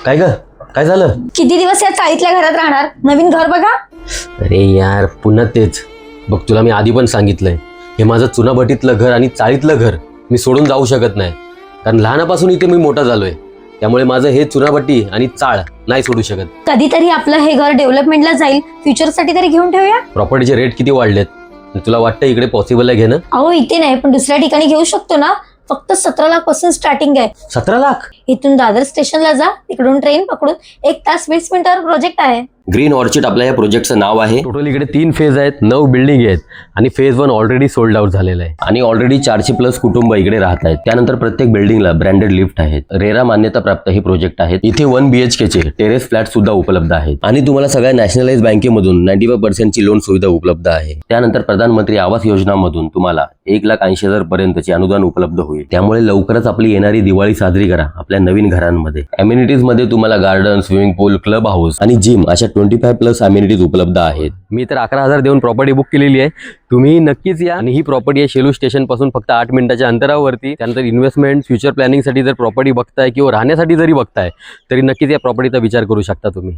काय ग, काय झालं? किती दिवस या चाळीतल्या घरात राहणार? नवीन घर बघा. अरे यार, पुन्हा तेच. बघ, तुला मी आधी पण सांगितलंय, हे माझं चुनाभट्टीतलं घर आणि चाळीतलं घर मी सोडून जाऊ शकत नाही. कारण लहानापासून इथे मी मोठा झालोय, त्यामुळे माझं हे चुनाभट्टी आणि चाळ नाही सोडू शकत. कधीतरी आपलं हे घर डेव्हलपमेंटला जाईल, फ्युचरसाठी तरी घेऊन ठेवूया. प्रॉपर्टीचे रेट किती वाढलेत, तुला वाटतं इकडे पॉसिबल आहे घेणं? अहो इथे नाही, पण दुसऱ्या ठिकाणी घेऊ शकतो ना. फक्त 17 लाख पासून स्टार्टिंग आहे. 17 लाख? इथून दादर स्टेशनला जा, तिकडून ट्रेन पकडून 1 तास 20 मिनिटावर प्रोजेक्ट आहे. ग्रीन ऑर्चिड आपल्या या प्रोजेक्टचं नाव आहे. टोटल इकडे 3 फेज आहेत, 9 बिल्डिंग आहेत आणि फेज 1 ऑलरेडी सोल्ड आउट झालेला आहे आणि ऑलरेडी 400+ कुटुंब इकडे राहत आहेत. त्यानंतर प्रत्येक बिल्डिंगला ब्रँडेड लिफ्ट आहेत. रेरा मान्यता प्राप्त हे प्रोजेक्ट आहेत. इथे 1 BHK चे टेरेस फ्लॅट सुद्धा उपलब्ध आहेत आणि तुम्हाला सगळ्या नॅशनलाइज बँकेमधून 95% ची लोन सुविधा उपलब्ध आहे. त्यानंतर प्रधानमंत्री आवास योजनामधून तुम्हाला 1,80,000 पर्यंतचे अनुदान उपलब्ध होईल. त्यामुळे लवकरच आपली येणारी दिवाळी साजरी करा आपल्या नवीन घरांमध्ये. अम्युनिटीज मध्ये तुम्हाला गार्डन, स्विमिंग पूल, क्लब हाऊस आणि जिम अशा 25+ अम्युनिटीज उपलब्ध आहेत. मी तर 11,000 देऊन प्रॉपर्टी बुक केलेली आहे. तुम्ही नक्कीच या. आणि ही प्रॉपर्टी आहे शेलू स्टेशन पासून फक्त 8 मिनिटाच्या अंतरावरती. त्यानंतर इन्व्हेस्टमेंट, फ्युचर प्लॅनिंगसाठी जर प्रॉपर्टी बघताय किंवा राहण्यासाठी जरी बघताय, तरी नक्कीच या प्रॉपर्टीचा विचार करू शकता तुम्ही.